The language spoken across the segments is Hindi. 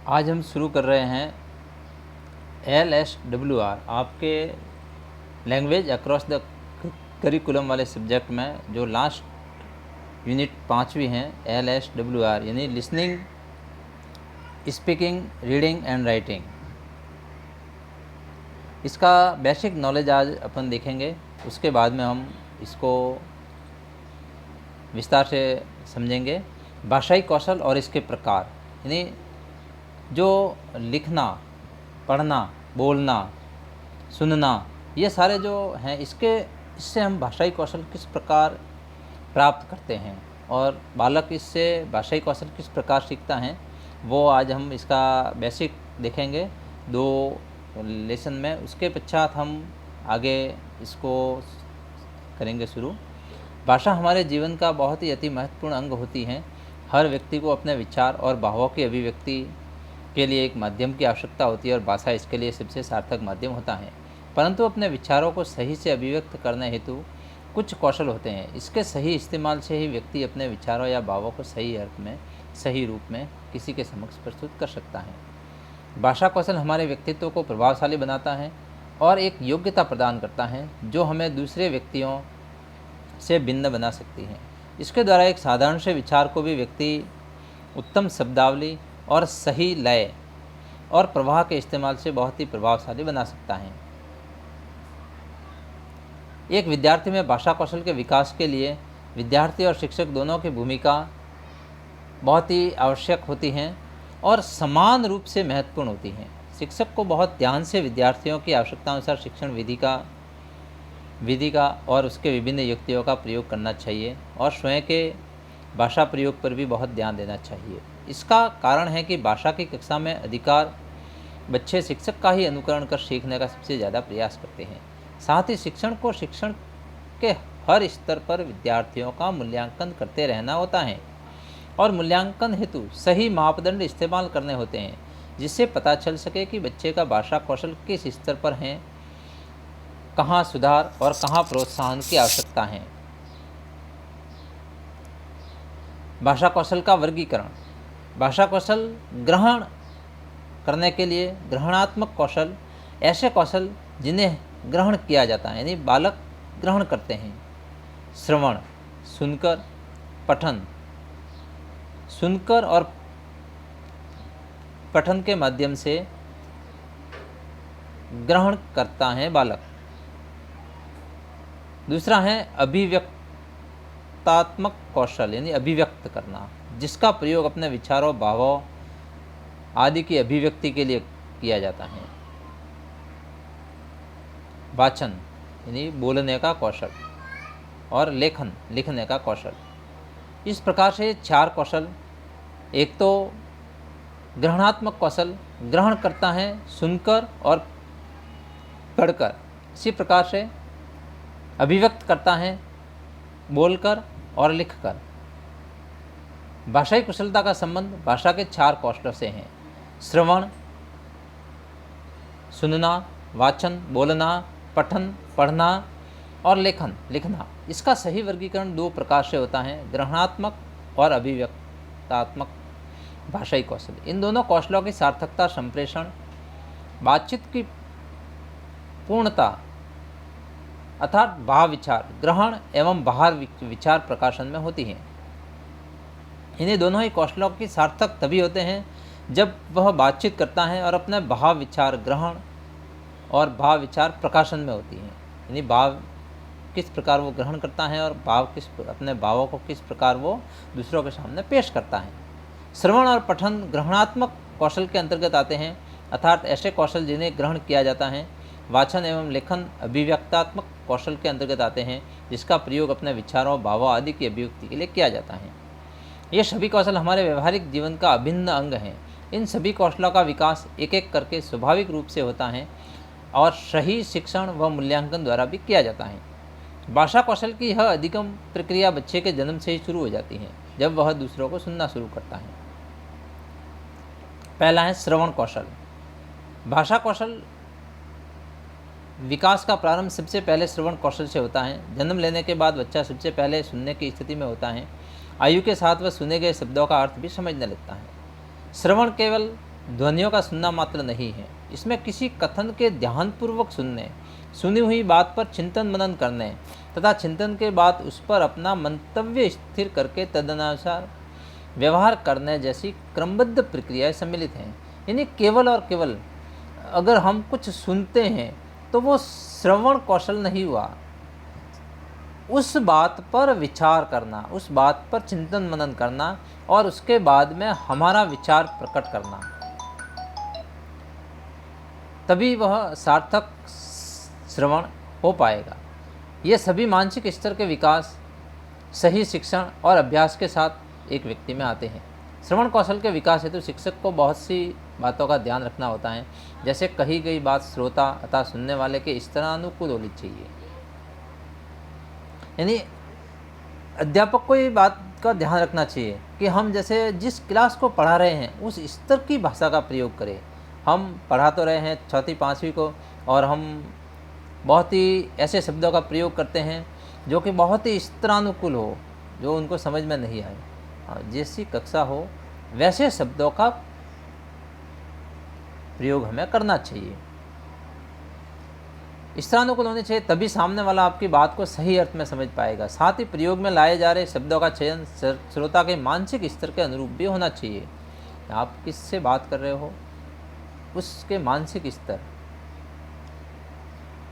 आज हम शुरू कर रहे हैं LSWR आपके लैंग्वेज अक्रॉस द करिकुलम वाले सब्जेक्ट में जो लास्ट यूनिट 5वीं हैं LSWR यानी listening, speaking, reading and writing. इसका बेसिक नॉलेज आज अपन देखेंगे, उसके बाद में हम इसको विस्तार से समझेंगे। भाषाई कौशल और इसके प्रकार यानी जो लिखना, पढ़ना, बोलना, सुनना, ये सारे जो हैं इससे हम भाषाई कौशल किस प्रकार प्राप्त करते हैं और बालक इससे भाषाई कौशल किस प्रकार सीखता है, वो आज हम इसका बेसिक देखेंगे 2 लेसन में। उसके पश्चात हम आगे इसको करेंगे शुरू। भाषा हमारे जीवन का बहुत ही अति महत्वपूर्ण अंग होती है। हर व्यक्ति को अपने विचार और भावों की अभिव्यक्ति के लिए एक माध्यम की आवश्यकता होती है और भाषा इसके लिए सबसे सार्थक माध्यम होता है। परंतु अपने विचारों को सही से अभिव्यक्त करने हेतु कुछ कौशल होते हैं। इसके सही इस्तेमाल से ही व्यक्ति अपने विचारों या भावों को सही अर्थ में, सही रूप में किसी के समक्ष प्रस्तुत कर सकता है। भाषा कौशल हमारे व्यक्तित्व को प्रभावशाली बनाता है और एक योग्यता प्रदान करता है जो हमें दूसरे व्यक्तियों से भिन्न बना सकती है। इसके द्वारा एक साधारण से विचार को भी व्यक्ति उत्तम शब्दावली और सही लय और प्रवाह के इस्तेमाल से बहुत ही प्रभावशाली बना सकता है। एक विद्यार्थी में भाषा कौशल के विकास के लिए विद्यार्थी और शिक्षक दोनों की भूमिका बहुत ही आवश्यक होती हैं और समान रूप से महत्वपूर्ण होती हैं। शिक्षक को बहुत ध्यान से विद्यार्थियों की आवश्यकतानुसार शिक्षण विधि का और उसके विभिन्न युक्तियों का प्रयोग करना चाहिए और स्वयं के भाषा प्रयोग पर भी बहुत ध्यान देना चाहिए। इसका कारण है कि भाषा की कक्षा में अधिकार बच्चे शिक्षक का ही अनुकरण कर सीखने का सबसे ज़्यादा प्रयास करते हैं। साथ ही शिक्षण के हर स्तर पर विद्यार्थियों का मूल्यांकन करते रहना होता है और मूल्यांकन हेतु सही मापदंड इस्तेमाल करने होते हैं, जिससे पता चल सके कि बच्चे का भाषा कौशल किस स्तर पर है, कहाँ सुधार और कहाँ प्रोत्साहन की आवश्यकता है। भाषा कौशल का वर्गीकरण। भाषा कौशल ग्रहण करने के लिए ग्रहणात्मक कौशल, ऐसे कौशल जिन्हें ग्रहण किया जाता है यानी बालक ग्रहण करते हैं। श्रवण, सुनकर, पठन। सुनकर और पठन के माध्यम से ग्रहण करता है बालक। दूसरा है अभिव्यक्तात्मक कौशल यानी अभिव्यक्त करना, जिसका प्रयोग अपने विचारों, भावों आदि की अभिव्यक्ति के लिए किया जाता है। वाचन यानी बोलने का कौशल और लेखन, लिखने का कौशल। इस प्रकार से 4 कौशल। एक तो ग्रहणात्मक कौशल, ग्रहण करता है सुनकर और पढ़कर। इसी प्रकार से अभिव्यक्त करता है बोलकर और लिखकर। भाषाई कुशलता का संबंध भाषा के 4 कौशलों से है। श्रवण, सुनना, वाचन, बोलना, पठन, पढ़ना और लेखन, लिखना। इसका सही वर्गीकरण 2 प्रकार से होता है, ग्रहणात्मक और अभिव्यक्तात्मक भाषाई कौशल। इन दोनों कौशलों की सार्थकता संप्रेषण, बातचीत की पूर्णता अर्थात भाव विचार, ग्रहण एवं बाहर विचार प्रकाशन में होती है। इन्हीं दोनों ही कौशलों की सार्थक तभी होते हैं जब वह बातचीत करता है और अपने भाव विचार ग्रहण और भाव विचार प्रकाशन में होती है। यानी भाव किस प्रकार वो ग्रहण करता है और अपने भावों को किस प्रकार वो दूसरों के सामने पेश करता है। श्रवण और पठन ग्रहणात्मक कौशल के अंतर्गत आते हैं, अर्थात ऐसे कौशल जिन्हें ग्रहण किया जाता है। वाचन एवं लेखन अभिव्यक्तात्मक कौशल के अंतर्गत आते हैं, जिसका प्रयोग अपने विचारों, भावों आदि की अभिव्यक्ति के लिए किया जाता है। ये सभी कौशल हमारे व्यवहारिक जीवन का अभिन्न अंग हैं। इन सभी कौशलों का विकास एक एक करके स्वाभाविक रूप से होता है और सही शिक्षण व मूल्यांकन द्वारा भी किया जाता है। भाषा कौशल की यह अधिगम प्रक्रिया बच्चे के जन्म से ही शुरू हो जाती है, जब वह दूसरों को सुनना शुरू करता है। पहला है श्रवण कौशल। भाषा कौशल विकास का प्रारंभ सबसे पहले श्रवण कौशल से होता है। जन्म लेने के बाद बच्चा सबसे पहले सुनने की स्थिति में होता है। आयु के साथ वह सुने गए शब्दों का अर्थ भी समझने लगता है। श्रवण केवल ध्वनियों का सुनना मात्र नहीं है, इसमें किसी कथन के ध्यानपूर्वक सुनने, सुनी हुई बात पर चिंतन मनन करने तथा चिंतन के बाद उस पर अपना मंतव्य स्थिर करके तदनुसार व्यवहार करने जैसी क्रमबद्ध प्रक्रियाएं सम्मिलित हैं। यानी केवल और केवल अगर हम कुछ सुनते हैं तो वो श्रवण कौशल नहीं हुआ, उस बात पर विचार करना, उस बात पर चिंतन मनन करना और उसके बाद में हमारा विचार प्रकट करना, तभी वह सार्थक श्रवण हो पाएगा। ये सभी मानसिक स्तर के विकास सही शिक्षण और अभ्यास के साथ एक व्यक्ति में आते हैं। श्रवण कौशल के विकास हेतु शिक्षक को बहुत सी बातों का ध्यान रखना होता है, जैसे कही गई बात श्रोता अथवा सुनने वाले के इस तरह अनुकूल होनी चाहिए। यानी अध्यापक को ये बात का ध्यान रखना चाहिए कि हम जैसे जिस क्लास को पढ़ा रहे हैं उस स्तर की भाषा का प्रयोग करें। हम पढ़ा तो रहे हैं चौथी पाँचवीं को और हम बहुत ही ऐसे शब्दों का प्रयोग करते हैं जो कि बहुत ही स्तरानुकूल हो, जो उनको समझ में नहीं आए। जैसी कक्षा हो वैसे शब्दों का प्रयोग हमें करना चाहिए, स्तरानुकूल होने चाहिए, तभी सामने वाला आपकी बात को सही अर्थ में समझ पाएगा। साथ ही प्रयोग में लाए जा रहे शब्दों का चयन श्रोता के मानसिक स्तर के अनुरूप भी होना चाहिए। आप किससे बात कर रहे हो उसके मानसिक स्तर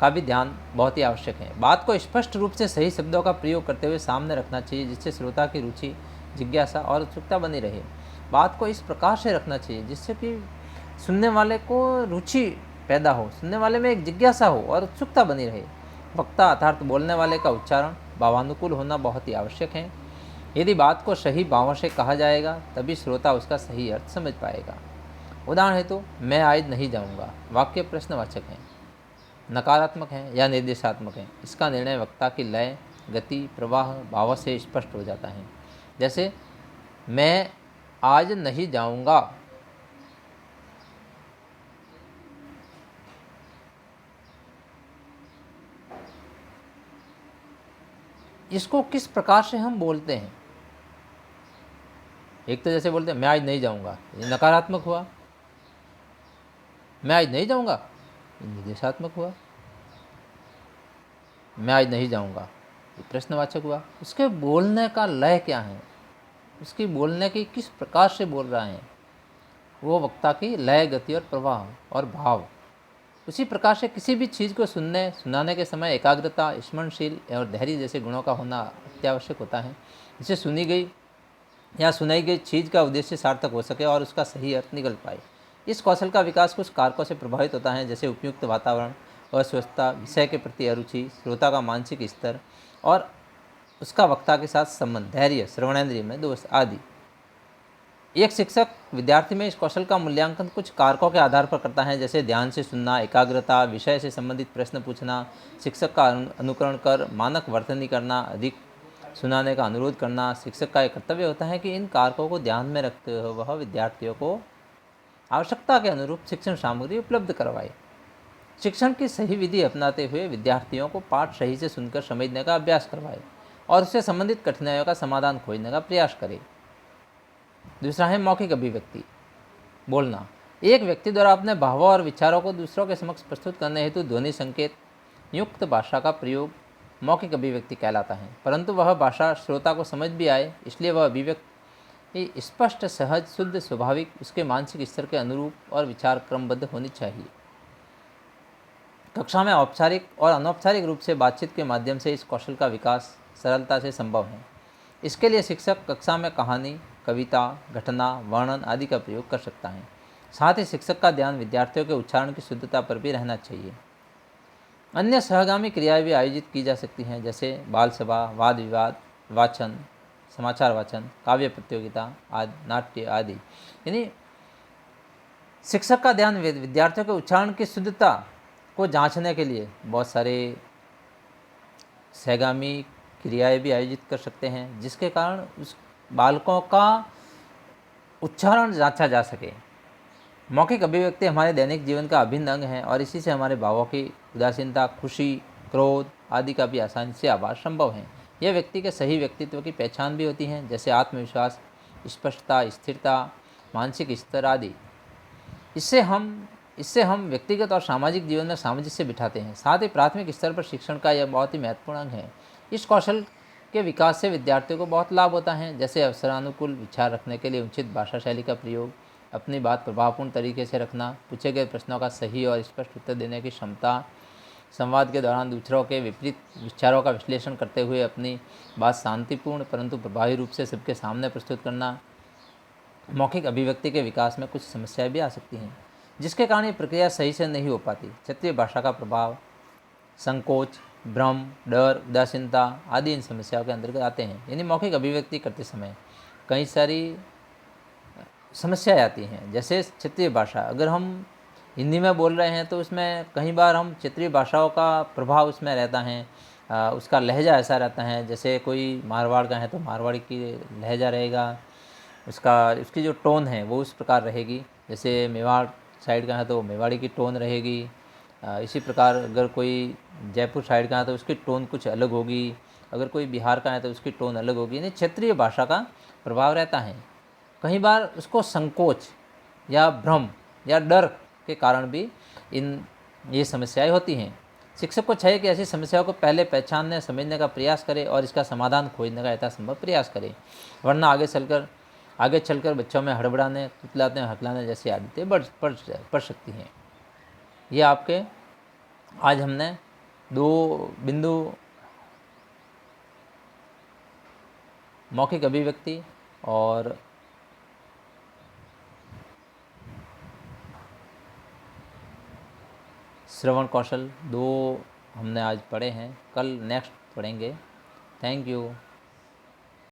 का भी ध्यान बहुत ही आवश्यक है। बात को स्पष्ट रूप से सही शब्दों का प्रयोग करते हुए सामने रखना चाहिए, जिससे श्रोता की रुचि, जिज्ञासा और उत्सुकता बनी रहे। बात को इस प्रकार से रखना चाहिए जिससे कि सुनने वाले को रुचि पैदा हो, सुनने वाले में एक जिज्ञासा हो और उत्सुकता बनी रहे। वक्ता अर्थात बोलने वाले का उच्चारण भावानुकूल होना बहुत ही आवश्यक है। यदि बात को सही भावों से कहा जाएगा तभी श्रोता उसका सही अर्थ समझ पाएगा। उदाहरण हेतु मैं आज नहीं जाऊंगा वाक्य प्रश्नवाचक है, नकारात्मक है या निर्देशात्मक है, इसका निर्णय वक्ता की लय, गति, प्रवाह, भाव से स्पष्ट हो जाता है। जैसे मैं आज नहीं जाऊंगा, इसको किस प्रकार से हम बोलते हैं। एक तो जैसे बोलते हैं मैं आज नहीं जाऊंगा, ये नकारात्मक हुआ। मैं आज नहीं जाऊंगा, ये निर्देशात्मक हुआ। मैं आज नहीं जाऊंगा, ये प्रश्नवाचक हुआ। उसके बोलने का लय क्या है, उसकी बोलने की किस प्रकार से बोल रहा है, वो वक्ता की लय, गति और प्रवाह और भाव। उसी प्रकार से किसी भी चीज़ को सुनाने के समय एकाग्रता, स्मरणशील और धैर्य जैसे गुणों का होना अत्यावश्यक होता है, जिससे सुनी गई या सुनाई गई चीज़ का उद्देश्य सार्थक हो सके और उसका सही अर्थ निकल पाए। इस कौशल का विकास कुछ कारकों से प्रभावित होता है, जैसे उपयुक्त वातावरण, अस्वस्थता, विषय के प्रति अरुचि, श्रोता का मानसिक स्तर और उसका वक्ता के साथ संबंध, धैर्य, श्रवणेंद्रिय में दोष आदि। एक शिक्षक विद्यार्थी में इस कौशल का मूल्यांकन कुछ कारकों के आधार पर करता है, जैसे ध्यान से सुनना, एकाग्रता, विषय से संबंधित प्रश्न पूछना, शिक्षक का अनुकरण कर मानक वर्तनी करना, अधिक सुनाने का अनुरोध करना। शिक्षक का एक कर्तव्य होता है कि इन कारकों को ध्यान में रखते हुए वह विद्यार्थियों को आवश्यकता के अनुरूप शिक्षण सामग्री उपलब्ध करवाए। शिक्षण की सही विधि अपनाते हुए विद्यार्थियों को पाठ सही से सुनकर समझने का अभ्यास करवाए और उससे संबंधित कठिनाइयों का समाधान खोजने का प्रयास करे। दूसरा है मौखिक अभिव्यक्ति, बोलना। एक व्यक्ति द्वारा अपने भावों और विचारों को दूसरों के समक्ष प्रस्तुत करने हेतु ध्वनि संकेत युक्त भाषा का प्रयोग मौखिक अभिव्यक्ति कहलाता है, परंतु वह भाषा श्रोता को समझ भी आए, इसलिए वह अभिव्यक्ति स्पष्ट, सहज, शुद्ध, स्वाभाविक, उसके मानसिक स्तर के अनुरूप और विचार क्रमबद्ध होनी चाहिए। कक्षा में औपचारिक और अनौपचारिक रूप से बातचीत के माध्यम से इस कौशल का विकास सरलता से संभव है। इसके लिए शिक्षक कक्षा में कहानी, कविता, घटना, वर्णन आदि का प्रयोग कर सकता है। साथ ही शिक्षक का ध्यान विद्यार्थियों के उच्चारण की शुद्धता पर भी रहना चाहिए। अन्य सहगामी क्रियाएं भी आयोजित की जा सकती हैं, जैसे बाल सभा, वाद विवाद, वाचन, समाचार वाचन, काव्य प्रतियोगिता आदि, नाट्य आदि। यानी शिक्षक का ध्यान विद्यार्थियों के उच्चारण की शुद्धता को जांचने के लिए बहुत सारे सहगामी क्रियाएं भी आयोजित कर सकते हैं, जिसके कारण उस बालकों का उच्चारण जांचा जा सके। मौखिक अभिव्यक्ति हमारे दैनिक जीवन का अभिन्न अंग है और इसी से हमारे भावों की उदासीनता, खुशी, क्रोध आदि का भी आसानी से आभास संभव है। यह व्यक्ति के सही व्यक्तित्व की पहचान भी होती है, जैसे आत्मविश्वास, स्पष्टता, स्थिरता, मानसिक स्तर आदि। इससे हम व्यक्तिगत और सामाजिक जीवन में सामंजस्य बिठाते हैं। साथ ही प्राथमिक स्तर पर शिक्षण का यह बहुत ही महत्वपूर्ण अंग है। इस कौशल के विकास से विद्यार्थियों को बहुत लाभ होता है, जैसे अवसरानुकूल विचार रखने के लिए उचित भाषा शैली का प्रयोग, अपनी बात प्रभावपूर्ण तरीके से रखना, पूछे गए प्रश्नों का सही और स्पष्ट उत्तर देने की क्षमता, संवाद के दौरान दूसरों के विपरीत विचारों का विश्लेषण करते हुए अपनी बात शांतिपूर्ण परंतु प्रभावी रूप से सबके सामने प्रस्तुत करना। मौखिक अभिव्यक्ति के विकास में कुछ समस्याएं भी आ सकती हैं, जिसके कारण ये प्रक्रिया सही से नहीं हो पाती। क्षेत्रीय भाषा का प्रभाव, संकोच, भ्रम, डर, उदासीनता आदि इन समस्याओं के अंतर्गत आते हैं। यानी मौखिक अभिव्यक्ति करते समय कई सारी समस्याएं आती हैं। जैसे क्षेत्रीय भाषा, अगर हम हिंदी में बोल रहे हैं तो उसमें कई बार हम क्षेत्रीय भाषाओं का प्रभाव उसमें रहता है। उसका लहजा ऐसा रहता है, जैसे कोई मारवाड़ का है तो मारवाड़ी की लहजा रहेगा, उसकी जो टोन है वो उस प्रकार रहेगी। जैसे मेवाड़ साइड का है तो मेवाड़ी की टोन रहेगी। इसी प्रकार अगर कोई जयपुर साइड का है तो उसकी टोन कुछ अलग होगी, अगर कोई बिहार का है तो उसकी टोन अलग होगी। यानी क्षेत्रीय भाषा का प्रभाव रहता है। कई बार उसको संकोच या भ्रम या डर के कारण भी ये समस्याएं होती हैं। शिक्षक को चाहिए कि ऐसी समस्याओं को पहले पहचानने समझने का प्रयास करे और इसका समाधान खोजने का यथासंभव प्रयास करे, वरना आगे चलकर बच्चों में हड़बड़ाने, तुतलाने, हकलाने जैसी आदतें बढ़ सकती हैं। ये आपके आज हमने 2 बिंदु मौखिक अभिव्यक्ति और श्रवण कौशल 2 हमने आज पढ़े हैं। कल नेक्स्ट पढ़ेंगे। Thank you.